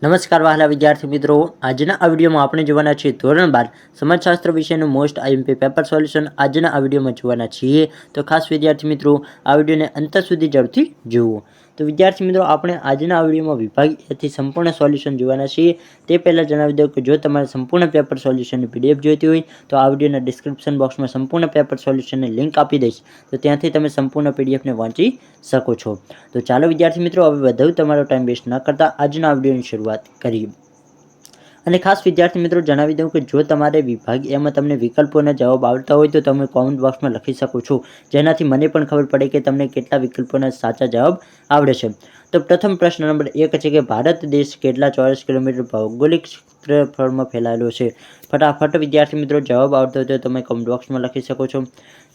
નમસ્કાર વહાલા વિદ્યાર્થી મિત્રો, આજના આ વિડીયોમાં આપણે જોવાના છીએ ધોરણ 12 સમાજશાસ્ત્ર વિષયનું મોસ્ટ આઈએમપી પેપર સોલ્યુશન આજના આ વિડીયોમાં જોવાના છીએ। તો ખાસ વિદ્યાર્થી મિત્રો આ વિડીયોને અંત સુધી જરૂરથી જુઓ। તો વિદ્યાર્થી મિત્રો આપણે આજના આ વિડીયોમાં વિભાગ એથી સંપૂર્ણ સોલ્યુશન જોવાના છીએ। તે પહેલાં જણાવી દઉં કે જો તમારે સંપૂર્ણ પેપર સોલ્યુશનની પીડીએફ જોઈતી હોય તો આ વિડીયોના ડિસ્ક્રિપ્શન બોક્સમાં સંપૂર્ણ પેપર સોલ્યુશનની લિંક આપી દઈશ, તો ત્યાંથી તમે સંપૂર્ણ પીડીએફને વાંચી શકો છો। તો ચાલો વિદ્યાર્થી મિત્રો હવે વધુ તમારો ટાઈમ વેસ્ટ ન કરતા આજના આ વિડીયોની શરૂઆત કરીએ। અને ખાસ વિદ્યાર્થી મિત્રો જણાવી દઉં કે જો તમારે વિભાગ એમાં તમને વિકલ્પોના જવાબ આવડતા હોય તો તમે કોમેન્ટ બોક્સમાં લખી શકો છો, જેનાથી મને પણ ખબર પડે કે તમને કેટલા વિકલ્પોના સાચા જવાબ આવડે છે। તો પ્રથમ પ્રશ્ન નંબર 1 છે કે ભારત દેશ કેટલા ચોરસ કિલોમીટર ભૌગોલિક ક્ષેત્રફળમાં ફેલાયેલો છે? ફટાફટ વિદ્યાર્થી મિત્રો જવાબ આવડતો હોય તો તમે કોમેન્ટ બોક્સમાં લખી શકો છો।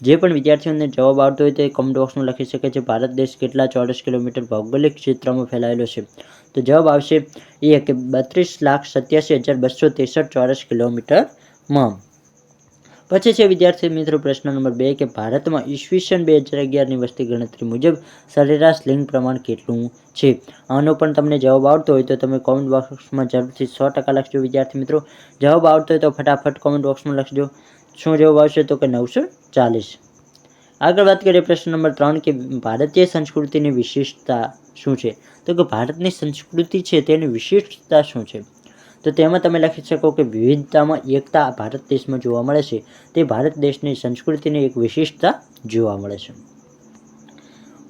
જે પણ વિદ્યાર્થીઓને જવાબ આવડતો હોય તે કોમેન્ટ બોક્સમાં લખી શકે છે ભારત દેશ કેટલા ચોરસ કિલોમીટર ભૌગોલિક ક્ષેત્રમાં ફેલાયેલો છે। તો જવાબ આવશે એ કે 32,87,263 ચોરસ કિલોમીટરમાં। પછી છે વિદ્યાર્થી મિત્રો પ્રશ્ન નંબર 2 કે ભારતમાં ઈસવીસન 2011ની વસ્તી ગણતરી મુજબ સરેરાશ લિંગ પ્રમાણ કેટલું છે? આનો પણ તમને જવાબ આવડતો હોય તો તમે કોમેન્ટ બોક્સમાં જરૂરથી 100% લખજો વિદ્યાર્થી મિત્રો। જવાબ આવડતો હોય તો ફટાફટ કોમેન્ટ બોક્સમાં લખજો। શું જવાબ આવશે તો કે 940। આગળ વાત કરીએ પ્રશ્ન નંબર 3 કે ભારતીય સંસ્કૃતિની વિશેષતા શું છે? તો કે ભારતની સંસ્કૃતિ છે તેની વિશિષ્ટતા શું છે? તો તેમાં તમે લખી શકો કે વિવિધતામાં એકતા ભારત દેશમાં જોવા મળે છે, તે ભારત દેશની સંસ્કૃતિની એક વિશિષ્ટતા જોવા મળે છે।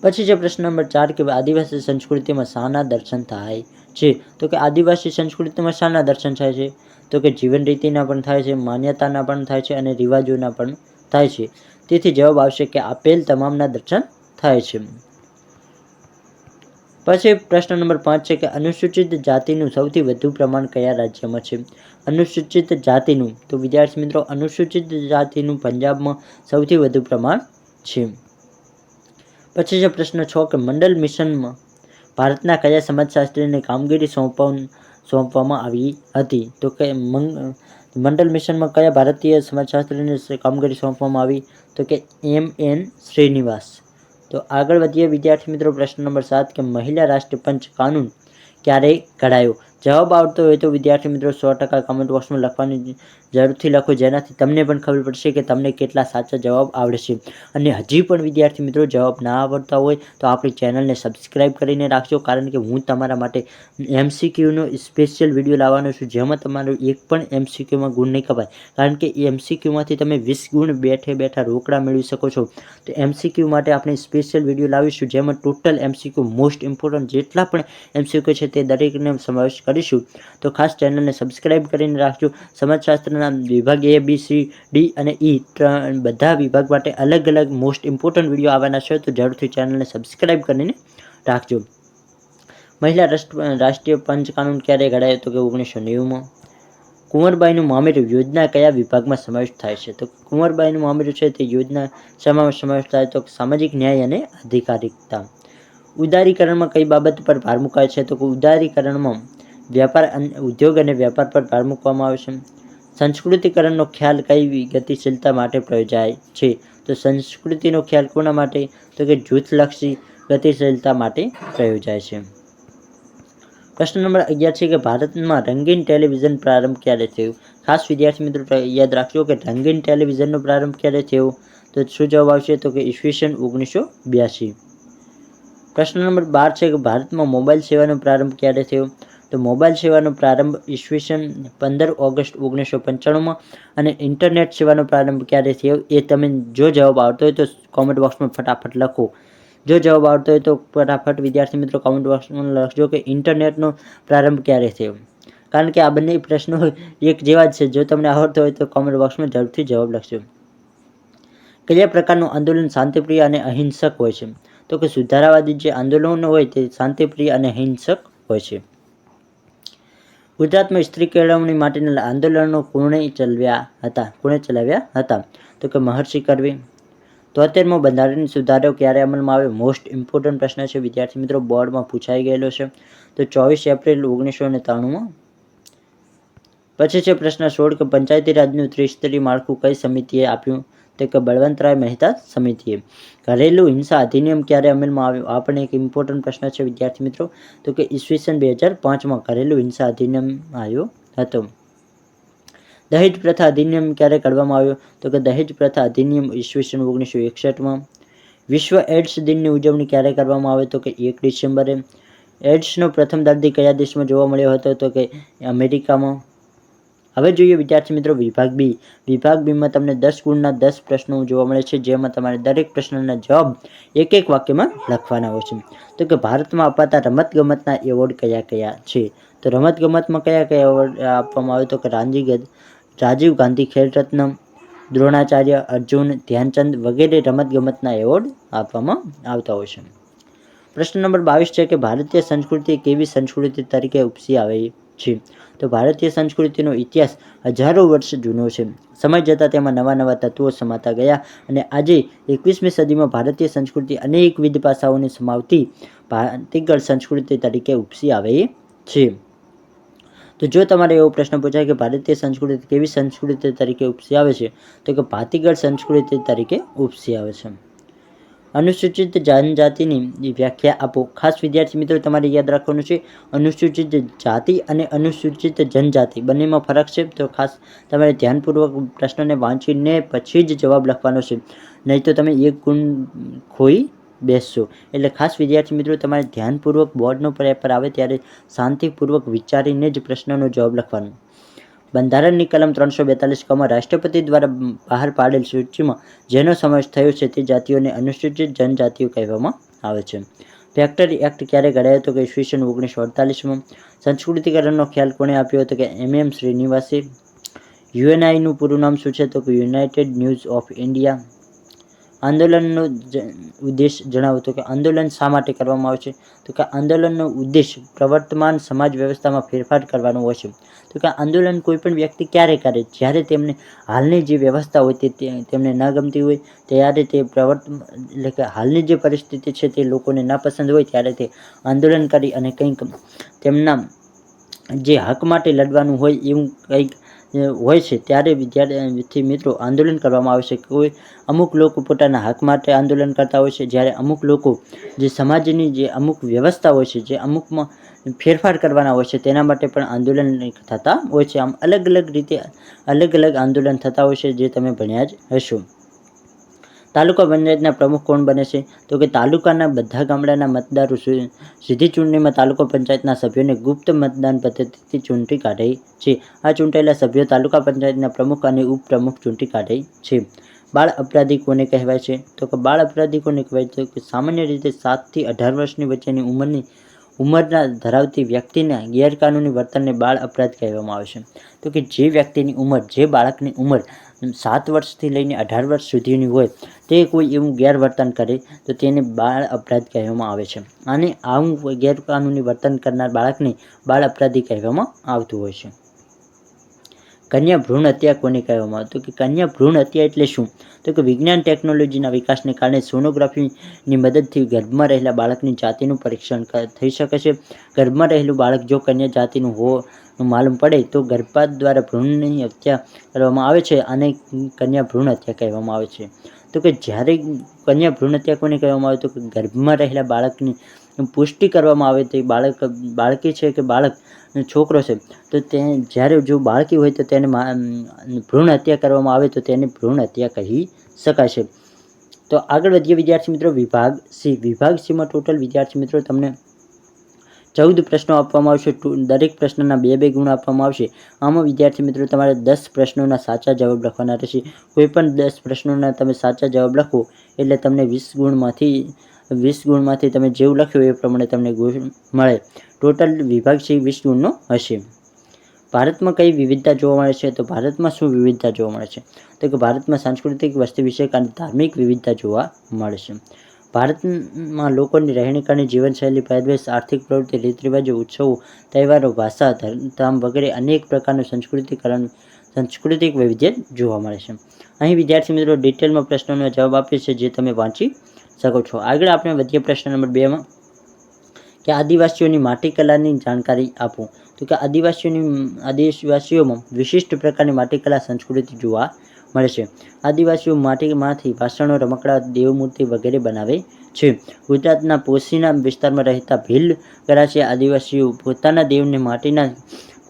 પછી છે પ્રશ્ન નંબર 4 કે આદિવાસી સંસ્કૃતિમાં શાના દર્શન થાય છે? તો કે આદિવાસી સંસ્કૃતિમાં શાના દર્શન થાય છે? તો કે જીવન રીતિના પણ થાય છે, માન્યતાના પણ થાય છે અને રિવાજોના પણ થાય છે। તેથી જવાબ આવશે કે આપેલ તમામના દર્શન થાય છે। પછી પ્રશ્ન નંબર 5 છે કે અનુસૂચિત જાતિનું સૌથી વધુ પ્રમાણ કયા રાજ્યમાં છે? અનુસૂચિત જાતિનું, તો વિદ્યાર્થી મિત્રો અનુસૂચિત જાતિનું પંજાબમાં સૌથી વધુ પ્રમાણ છે। પછી છે પ્રશ્ન 6 કે મંડળ મિશનમાં ભારતના કયા સમાજશાસ્ત્રીને કામગીરી સોંપવામાં આવી હતી? તો કે મંડળ મિશનમાં કયા ભારતીય સમાજશાસ્ત્રીને કામગીરી સોંપવામાં આવી? તો કે M.N. શ્રીનિવાસ। તો આગળ વધીએ વિદ્યાર્થી મિત્રો પ્રશ્ન નંબર 7 કે મહિલા રાષ્ટ્રીય પંચ કાનૂન ક્યારે ઘડાયો? જવાબ આવડતો હોય તો વિદ્યાર્થી મિત્રો 100% કમેન્ટ બોક્સમાં લખવાની જરૂરથી લખો, જેનાથી તમને પણ ખબર પડશે કે તમને કેટલા સાચા જવાબ આવડે છે। અને હજી પણ વિદ્યાર્થી મિત્રો જવાબ ના આવડતા હોય તો આપણી ચેનલને સબસ્ક્રાઈબ કરીને રાખજો, કારણ કે હું તમારા માટે MCQનો સ્પેશિયલ વિડીયો લાવવાનો છું, જેમાં તમારો એક પણ MCQમાં ગુણ નહીં કપાય, કારણ કે MCQમાંથી તમે 20 ગુણ બેઠા રોકડા મેળવી શકો છો। તો MCQ માટે આપણે સ્પેશિયલ વિડીયો લાવીશું, જેમાં ટોટલ MCQ મોસ્ટ ઇમ્પોર્ટન્ટ જેટલા પણ MCQ છે તે દરેકને સમાવેશ કરીશું। તો ખાસ ચેનલને સબસ્ક્રાઈબ કરીને રાખજો। સમાજશાસ્ત્રના વિભાગ A, B, C, D અને E બધા વિભાગ માટે અલગ અલગ મોસ્ટ ઇમ્પોર્ટન્ટ વિડીયો આવવાના છે, તો જરૂરથી ચેનલને સબસ્ક્રાઈબ કરીને રાખજો। મહિલા રાષ્ટ્રીય પંચ કાનૂન ક્યારે ઘડાયો? તો કે 1990માં। કુંવરબાઈનું મામેરું યોજના કયા વિભાગમાં સમાવેશ થાય છે? તો કુંવરબાઈનું મામેરું છે તે યોજના શેમાં સમાવેશ થાય? તો સામાજિક ન્યાય અને અધિકારિતા। ઉદારીકરણમાં કઈ બાબત પર ભાર મુકાય છે? તો કે ઉદારીકરણમાં વ્યાપાર ઉદ્યોગ અને વ્યાપાર પર ભાર મૂકવામાં આવે છે। સંસ્કૃતિકરણનો ખ્યાલ કઈ ગતિશીલતા માટે પ્રયોજાય છે? તો સંસ્કૃતિનો ખ્યાલ કોના માટે? તો કે જૂથલક્ષી ગતિશીલતા માટે પ્રયોજાય છે। પ્રશ્ન નંબર 11 છે કે ભારતમાં રંગીન ટેલિવિઝન પ્રારંભ ક્યારે થયો? ખાસ વિદ્યાર્થી મિત્રો યાદ રાખજો કે રંગીન ટેલિવિઝનનો પ્રારંભ ક્યારે થયો? તો શું જવાબ આવશે? તો કે ઈસવીસન 1982। પ્રશ્ન નંબર 12 છે કે ભારતમાં મોબાઈલ સેવાનો પ્રારંભ ક્યારે થયો? તો મોબાઈલ સેવાનો પ્રારંભ ઈસવીસન 15 ઓગસ્ટ 1995માં। અને ઇન્ટરનેટ સેવાનો પ્રારંભ ક્યારે થયો એ તમે જો જવાબ આવતો હોય તો કોમેન્ટ બોક્સમાં ફટાફટ લખો। જો જવાબ આવતો હોય તો ફટાફટ વિદ્યાર્થી મિત્રો કોમેન્ટ બોક્સમાં લખજો કે ઇન્ટરનેટનો પ્રારંભ ક્યારે થયો, કારણ કે આ બંને પ્રશ્નો એક જેવા જ છે। જો તમને આવડતો હોય તો કોમેન્ટ બોક્સમાં જરૂરથી જવાબ લખજો। કયા પ્રકારનું આંદોલન શાંતિપ્રિય અને અહિંસક હોય છે? તો કે સુધારાવાદી જે આંદોલનો હોય તે શાંતિપ્રિય અને અહિંસક હોય છે। ગુજરાતમાં સ્ત્રી કેળવણી માટેના આંદોલનો કોણે ચલાવ્યા હતા? તો કે મહર્ષિ કર્વે। 73મો બંધારણીય સુધારો ક્યારે અમલમાં આવ્યો? મોસ્ટ ઇમ્પોર્ટન્ટ પ્રશ્ન છે વિદ્યાર્થી મિત્રો, બોર્ડમાં પૂછાઈ ગયેલો છે। તો 24 એપ્રિલ 1993માં। પછી છે પ્રશ્ન 16 કે પંચાયતી રાજનું ત્રિસ્તરીય માળખું કઈ સમિતિએ આપ્યું? તો કે બળવંતરાય મહેતા સમિતિએ. ઘરેલું હિંસા અધિનિયમ ક્યારે અમલમાં આવ્યો? આ પણ એક ઇમ્પોર્ટન્ટ પ્રશ્ન છે વિદ્યાર્થી મિત્રો. તો કે ઈસવીસન 2005માં ઘરેલું હિંસા અધિનિયમ આવ્યો હતો. દહેજ પ્રથા અધિનિયમ ક્યારે કાઢવામાં આવ્યો? તો કે દહેજ પ્રથા અધિનિયમ ઈસવીસન 1961માં. વિશ્વ એડ્સ દિનની ઉજવણી ક્યારે કરવામાં આવે? તો કે 1 ડિસેમ્બરે. એડ્સનો પ્રથમ દર્દી કયા દેશમાં જોવા મળ્યો હતો? તો કે અમેરિકામાં. હવે જોઈએ વિદ્યાર્થી મિત્રો વિભાગ બી. વિભાગ બીમાં તમને 10 ગુણના 10 પ્રશ્નો જોવા મળે છે, જેમાં તમારે દરેક પ્રશ્નના જવાબ એક વાક્યમાં લખવાના હોય છે. તો કે ભારતમાં અપાતા રમતગમતના એવોર્ડ કયા કયા છે? તો રમતગમતમાં કયા એવોર્ડ આપવામાં આવે? તો કે રાજીવ ગાંધી ખેલ રત્ન, દ્રોણાચાર્ય, અર્જુન, ધ્યાનચંદ વગેરે રમતગમતના એવોર્ડ આપવામાં આવતા હોય છે. પ્રશ્ન નંબર 22 છે કે ભારતીય સંસ્કૃતિ કેવી સંસ્કૃતિ તરીકે ઉપસી આવી છે? તો ભારતીય સંસ્કૃતિનો ઇતિહાસ હજારો વર્ષ જૂનો છે. સમય જતાં તેમાં નવા તત્વો સમાતા ગયા અને આજે 21મી સદીમાં ભારતીય સંસ્કૃતિ અનેકવિધ પાસાઓને સમાવતી ભાતીગળ સંસ્કૃતિ તરીકે ઉપસી આવી છે. તો જો તમારે એવો પ્રશ્ન પૂછાય કે ભારતીય સંસ્કૃતિ કેવી સંસ્કૃતિ તરીકે ઉપસી આવે છે? તો કે ભાતીગળ સંસ્કૃતિ તરીકે ઉપસી આવે છે. અનુસૂચિત જનજાતિની વ્યાખ્યા આપો. ખાસ વિદ્યાર્થી મિત્રો તમારે યાદ રાખવાનું છે, અનુસૂચિત જાતિ અને અનુસૂચિત જનજાતિ બંનેમાં ફરક છે. તો ખાસ તમારે ધ્યાનપૂર્વક પ્રશ્નને વાંચીને પછી જ જવાબ લખવાનો છે, નહીં તો તમે 1 ગુણ ખોઈ બેસશો. એટલે ખાસ વિદ્યાર્થી મિત્રો તમારે ધ્યાનપૂર્વક બોર્ડનો પેપર આવે ત્યારે શાંતિપૂર્વક વિચારીને જ પ્રશ્નનો જવાબ લખવાનો. બંધારણની કલમ 342 માં રાષ્ટ્રપતિ દ્વારા બહાર પાડેલ સૂચિમાં જેનો સમાવેશ થયો છે તે જાતિઓને અનુસૂચિત જનજાતિઓ કહેવામાં આવે છે. ફેક્ટરી એક્ટ ક્યારે ઘડાયો? તો કે ઈસવીસન 1948માં. સંસ્કૃતિકરણનો ખ્યાલ કોણે આપ્યો? તો કે MM શ્રીનિવાસે. યુએનઆઈનું પૂરું નામ શું છે? તો કે યુનાઇટેડ ન્યૂઝ ઓફ ઇન્ડિયા. આંદોલનનો ઉદ્દેશ જણાવો. તો કે આંદોલન શા માટે કરવામાં આવે છે? તો કે આંદોલનનો ઉદ્દેશ પ્રવર્તમાન સમાજ વ્યવસ્થામાં ફેરફાર કરવાનો હોય છે. તો કે આંદોલન કોઈ પણ વ્યક્તિ ક્યારે કરે? જ્યારે તેમને હાલની જે વ્યવસ્થા હોય તે તેમને ન ગમતી હોય, ત્યારે તે એટલે કે હાલની જે પરિસ્થિતિ છે તે લોકોને નાપસંદ હોય, ત્યારે તે આંદોલન કરી અને કંઈક તેમના જે હક માટે લડવાનું હોય એવું કંઈક હોય છે, ત્યારે વિદ્યાર્થી મિત્રો આંદોલન કરવામાં આવે છે. કોઈ અમુક લોકો પોતાના હક માટે આંદોલન કરતા હોય છે, જ્યારે અમુક લોકો જે સમાજની જે અમુક વ્યવસ્થા હોય છે, જે અમુકમાં ફેરફાર કરવાના હોય છે, તેના માટે પણ આંદોલન થતા હોય છે. આમ અલગ રીતે અલગ આંદોલન થતા હોય છે, જે તમે ભણ્યા જ હશો. તાલુકા પંચાયતના પ્રમુખ કોણ બને છે? તો કે તાલુકાના બધા ગામડાના મતદારો સીધી ચૂંટણીમાં તાલુકા પંચાયતના સભ્યોને ગુપ્ત મતદાન પદ્ધતિથી ચૂંટી કાઢે છે. આ ચૂંટાયેલા સભ્યો તાલુકા પંચાયતના પ્રમુખ અને ઉપપ્રમુખ ચૂંટી કાઢે છે. બાળ અપરાધી કોને કહેવાય છે? તો કે બાળ અપરાધી કોને કહેવાય છે? કે સામાન્ય રીતે 7 થી 18 વર્ષની વચ્ચેની ઉંમરના ધરાવતી વ્યક્તિના ગેરકાનૂની વર્તનને બાળ અપરાધ કહેવામાં આવે છે. તો કે જે વ્યક્તિની ઉંમર, જે બાળકની ઉંમર 7 વર્ષથી લઈને 18 વર્ષ સુધીની હોય, તે કોઈ એવું ગેરવર્તન કરે તો તેને બાળ અપરાધ કહેવામાં આવે છે. અને આવું ગેરકાનૂની વર્તન કરનાર બાળકને બાળ અપરાધી કહેવામાં આવતું હોય છે. કન્યા ભ્રૂણ હત્યા કોને કહેવામાં આવે? તો કે કન્યા ભ્રૂણ હત્યા એટલે શું? તો કે વિજ્ઞાન ટેકનોલોજીના વિકાસને કારણે સોનોગ્રાફીની મદદથી ગર્ભમાં રહેલા બાળકની જાતિનું પરીક્ષણ થઈ શકે છે. ગર્ભમાં રહેલું બાળક જો કન્યા જાતિનું હોવાનું માલુમ પડે તો ગર્ભપાત દ્વારા ભ્રૂણની હત્યા કરવામાં આવે છે અને કન્યા ભ્રૂણ હત્યા કહેવામાં આવે છે. તો કે જ્યારે કન્યા ભ્રૂણ હત્યા કોને કહેવામાં આવે? તો કે ગર્ભમાં રહેલા બાળકની પુષ્ટિ કરવામાં આવે તો બાળકી છે કે બાળક છોકરો છે, તો તે જ્યારે જો બાળકી હોય તો તેને ભ્રૂણ હત્યા કરવામાં આવે તો તેને ભ્રૂણ હત્યા કહી શકાય છે. તો આગળ વધીએ વિદ્યાર્થી મિત્રો વિભાગ સી. વિભાગ સીમાં ટોટલ વિદ્યાર્થી મિત્રો તમને 14 પ્રશ્નો આપવામાં આવશે. દરેક પ્રશ્નના 2 ગુણ આપવામાં આવશે. આમાં વિદ્યાર્થી મિત્રો તમારે 10 પ્રશ્નોના સાચા જવાબ લખવાના રહેશે. કોઈ પણ 10 પ્રશ્નોના તમે સાચા જવાબ લખો એટલે તમને 20 ગુણમાંથી તમે જેવું લખ્યું એ પ્રમાણે તમને ગુણ મળે. ટોટલ વિભાગ સી 20 ગુણનો હશે. ભારતમાં કઈ વિવિધતા જોવા મળે છે? તો ભારતમાં શું વિવિધતા જોવા મળે છે? તો કે ભારતમાં સાંસ્કૃતિક, વસ્તી વિષયક અને ધાર્મિક વિવિધતા જોવા મળે છે. ભારતમાં લોકોની રહેણીકરણી, જીવનશૈલી, પહેરવેશ, આર્થિક પ્રવૃત્તિ, રીતરિવાજો, ઉત્સવો, તહેવારો, ભાષા, ધર્મ વગેરે અનેક પ્રકારનું સાંસ્કૃતિક વૈવિધ્ય જોવા મળે છે. અહીં વિદ્યાર્થી મિત્રો ડિટેલમાં પ્રશ્નોનો જવાબ આપ્યો છે, જે તમે વાંચી શકો છો. આગળ આપણે વધીએ પ્રશ્ન નંબર 2માં કે આદિવાસીઓની માટીકલાની જાણકારી આપો. તો કે આદિવાસીઓમાં વિશિષ્ટ પ્રકારની માટીકલા સંસ્કૃતિ જોવા મળે છે. આદિવાસીઓ માટીમાંથી વાસણો, રમકડા, દેવમૂર્તિ વગેરે બનાવે છે. ગુજરાતના પોશીના વિસ્તારમાં રહેતા ભીલ કરાચી આદિવાસીઓ પોતાના દેવને માટીના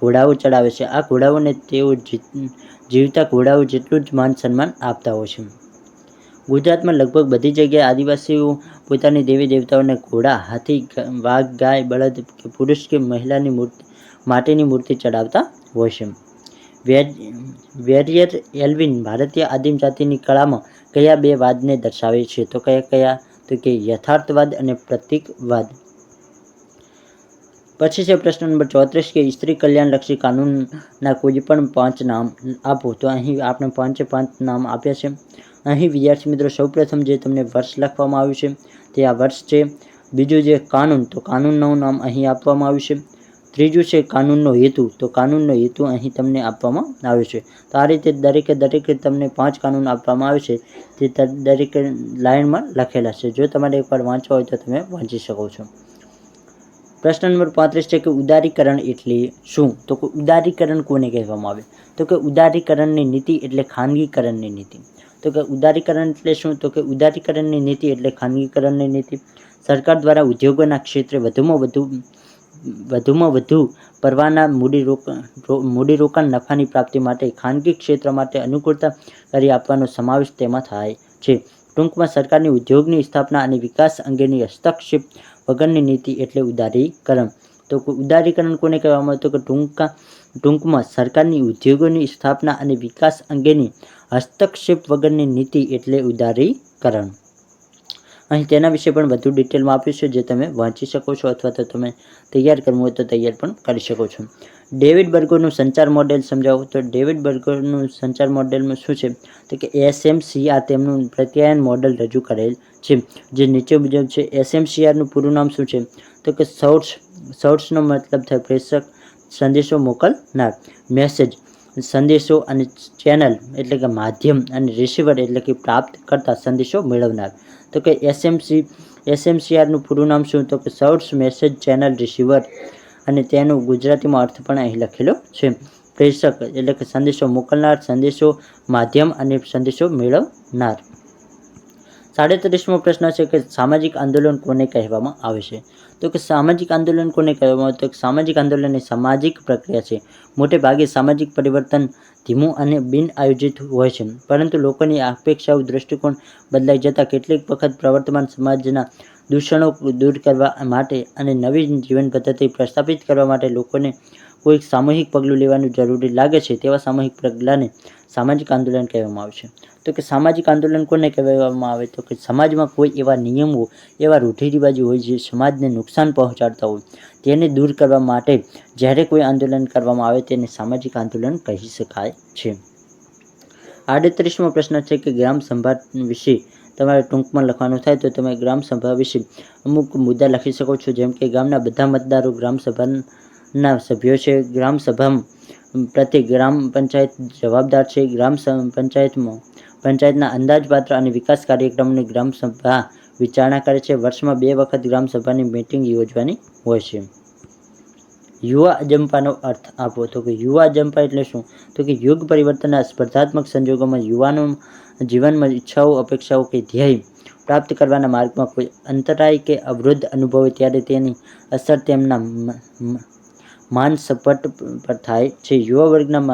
ઘોડાઓ ચડાવે છે. આ ઘોડાઓને તેઓ જીવતા ઘોડાઓ જેટલું જ માન સન્માન આપતા હોય છે. ગુજરાતમાં લગભગ બધી જગ્યાએ આદિવાસીઓ પોતાની દેવી દેવતાઓને ઘોડા, હાથી, વાઘ, ગાય, બળદ કે પુરુષ કે મહિલાની માટીની મૂર્તિ ચડાવતા હોય છે. વેરિયર એલ્વિન ભારતીય આદિમ જાતિની કળામાં કયા બે વાદને દર્શાવે છે? તો કયા? તો કે યથાર્થવાદ અને પ્રતીકવાદ. પછી છે પ્રશ્ન નંબર 34 કે સ્ત્રી કલ્યાણલક્ષી કાનૂનના કોઈ પણ 5 નામ આપો. તો અહીં આપણે 5 નામ આપ્યા છે. અહીં વિદ્યાર્થી મિત્રો સૌપ્રથમ જે તમને વર્ષ લખવામાં આવ્યું છે તે આ વર્ષ છે. બીજું જે કાનૂન, તો કાનૂનનું નામ અહીં આપવામાં આવ્યું છે. ત્રીજું છે કાનૂનનો હેતુ, તો કાનૂનનો હેતુ અહીં તમને આપવામાં આવ્યો છે. તો આ રીતે દરેકે તમને 5 કાનૂન આપવામાં આવે છે તે દરેક લાઇનમાં લખેલા છે. જો તમારે એકવાર વાંચવા હોય તો તમે વાંચી શકો છો. પ્રશ્ન નંબર 35 છે કે ઉદારીકરણ એટલે શું? તો કે ઉદારીકરણ કોને કહેવામાં આવે? તો કે ઉદારીકરણની નીતિ એટલે ખાનગીકરણની નીતિ. તો કે ઉદારીકરણ એટલે શું? તો કે ઉદારીકરણની નીતિ એટલે ખાનગીકરણની નીતિ. સરકાર દ્વારા ઉદ્યોગોના ક્ષેત્રે વધુમાં વધુ પરવાના મૂડીરોકાણ નફાની પ્રાપ્તિ માટે ખાનગી ક્ષેત્ર માટે અનુકૂળતા કરી આપવાનો સમાવેશ તેમાં થાય છે. ટૂંકમાં સરકારની ઉદ્યોગની સ્થાપના અને વિકાસ અંગેની હસ્તક્ષેપ વગરની નીતિ એટલે ઉદારીકરણ. તો ઉદારીકરણ કોને કહેવામાં આવે? તો કે ટૂંકમાં સરકારની ઉદ્યોગોની સ્થાપના અને વિકાસ અંગેની હસ્તક્ષેપ વગરની નીતિ એટલે ઉદારીકરણ. અહીં તેના વિશે પણ વધુ ડિટેલમાં આપ્યું છે જે તમે વાંચી શકો છો અથવા તો તમે તૈયાર કરવું હોય તો તૈયાર પણ કરી શકો છો. ડેવિડ બર્ગરનું સંચાર મોડેલ સમજાવો. તો ડેવિડ બર્ગરનું સંચાર મોડેલમાં શું છે? તો કે SMCR તેમનું પ્રત્યાયન મોડેલ રજૂ કરેલ છે જે નીચે મુજબ છે. SMCRનું પૂરું નામ શું છે? તો કે સોર્સનો મતલબ થાય પ્રેષક, સંદેશો મોકલનાર, મેસેજ સંદેશો અને ચેનલ એટલે કે માધ્યમ અને રિસીવર એટલે કે પ્રાપ્ત કરતા, સંદેશો મેળવનાર. તો કે SMCRનું પૂરું નામ શું? તો કે સોર્સ, મેસેજ, ચેનલ, રિસીવર અને તેનો ગુજરાતીમાં અર્થ પણ અહીં લખેલો છે. પ્રેષક એટલે કે સંદેશો મોકલનાર, સંદેશો માધ્યમ અને સંદેશો મેળવનાર. 37મો પ્રશ્ન છે કે સામાજિક આંદોલન કોને કહેવામાં આવે છે? તો કે સામાજિક આંદોલન કોને કહેવામાં આવે? તો સામાજિક આંદોલન એ સામાજિક પ્રક્રિયા છે. મોટે ભાગે સામાજિક પરિવર્તન ધીમું અને બિન આયોજિત હોય છે, પરંતુ લોકોની અપેક્ષાઓ, દૃષ્ટિકોણ બદલાઈ જતાં કેટલીક વખત પ્રવર્તમાન સમાજના દૂષણો દૂર કરવા માટે અને નવી જીવન પદ્ધતિ પ્રસ્થાપિત કરવા માટે લોકોને કોઈક સામૂહિક પગલું લેવાનું જરૂરી લાગે છે તેવા સામૂહિક પગલાંને સામાજિક આંદોલન કહેવામાં આવે છે. તો કે સામાજિક આંદોલન કોને કહેવામાં આવે? તો કે સમાજમાં કોઈ એવા નિયમો, એવા રૂઢિરિવાજો હોય જે સમાજને નુકસાન પહોંચાડતા હોય તેને દૂર કરવા માટે જ્યારે કોઈ આંદોલન કરવામાં આવે તેને સામાજિક આંદોલન કહી શકાય છે. 38મો પ્રશ્ન છે કે ગ્રામ સભા વિશે તમારે ટૂંકમાં લખવાનું થાય તો તમે ગ્રામ સભા વિશે અમુક મુદ્દા લખી શકો છો. જેમ કે ગામના બધા મતદારો ગ્રામ સભાના સભ્યો છે. ગ્રામ સભા પ્રત્યે ગ્રામ પંચાયત જવાબદાર છે. ગ્રામ પંચાયતના અંદાજપત્ર અને વિકાસ કાર્યક્રમની ગ્રામ સભા વિચારણા કરે છે. વર્ષમાં 2 વખત ગ્રામ સભાની મીટિંગ યોજવાની હોય છે. યુવા અજંપાનો અર્થ આપો. તો કે યુવા અજંપા એટલે શું? તો કે યુગ પરિવર્તનના સ્પર્ધાત્મક સંજોગોમાં યુવાનો જીવનમાં ઈચ્છાઓ, અપેક્ષાઓ કે ધ્યેય પ્રાપ્ત કરવાના માર્ગમાં કોઈ અંતરાય કે અવરોધ અનુભવે ત્યારે તેની અસર તેમના માનસપટ પર થાય છે. યુવા વર્ગના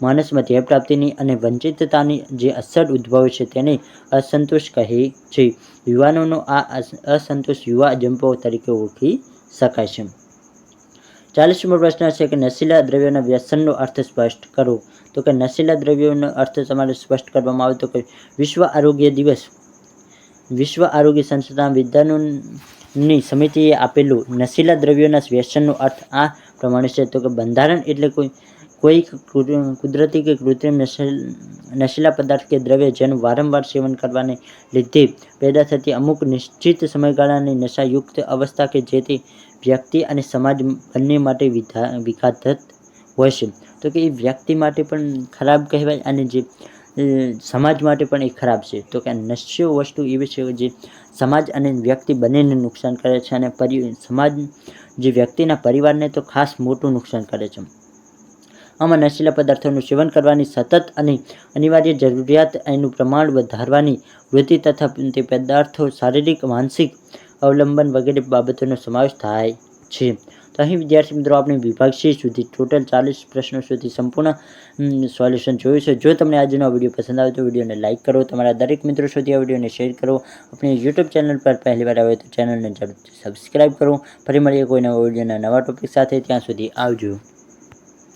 માનસમાં ધ્યેય પ્રાપ્તિની અને વંચિતતાની જે અસર ઉદ્ભવે છે તેને અસંતોષ કહે છે. યુવાનોનો આ અસંતોષ યુવા અજંપો તરીકે ઓળખી શકાય છે. 40મો પ્રશ્ન છે કે નશીલા દ્રવ્યોના વ્યસનનો અર્થ સ્પષ્ટ કરો. તો કે નશીલા દ્રવ્યોનો અર્થ તમારે સ્પષ્ટ કરવામાં આવે તો કે વિશ્વ આરોગ્ય સંસ્થા વિદ્યાનોની સમિતિએ આપેલું નશીલા દ્રવ્યોના વ્યસનનો અર્થ આ પ્રમાણે છે. તો કે બંધારણ એટલે કોઈ કુદરતી કે કૃત્રિમ નશીલા પદાર્થ કે દ્રવ્ય જેનું વારંવાર સેવન કરવાને લીધે પેદા થતી અમુક નિશ્ચિત સમયગાળાની નશાયુક્ત અવસ્થા કે જે તે વ્યક્તિ અને સમાજ બંને માટે વિઘાતક હોય છે. તો કે એ વ્યક્તિ માટે પણ ખરાબ કહેવાય અને જે સમાજ માટે પણ એ ખરાબ છે. તો કે નશીયો વસ્તુ એવી છે જે સમાજ અને વ્યક્તિ બંનેને નુકસાન કરે છે અને સમાજ જે વ્યક્તિના પરિવારને તો ખાસ મોટું નુકસાન કરે છે. આમાં નશીલા પદાર્થોનું સેવન કરવાની સતત અને અનિવાર્ય જરૂરિયાત, એનું પ્રમાણ વધારવાની વૃત્તિ તથા તે પદાર્થો શારીરિક માનસિક અવલંબન વગેરે બાબતોનો સમાવેશ થાય છે. તો અહીં વિદ્યાર્થી મિત્રો આપણે વિભાગ C સુધી ટોટલ 40 પ્રશ્નો સુધી સંપૂર્ણ સોલ્યુશન જોયું છે. જો તમને આજનો આ વિડીયો પસંદ આવે તો વિડીયોને લાઇક કરો, તમારા દરેક મિત્રો સુધી આ વિડીયોને શેર કરો. આપણી યુટ્યુબ ચેનલ પર પહેલીવાર આવે તો ચેનલને જરૂરથી સબસ્ક્રાઈબ કરો. ફરી મળીએ કોઈ નવા વિડીયોના નવા ટોપિક સાથે. ત્યાં સુધી આવજો.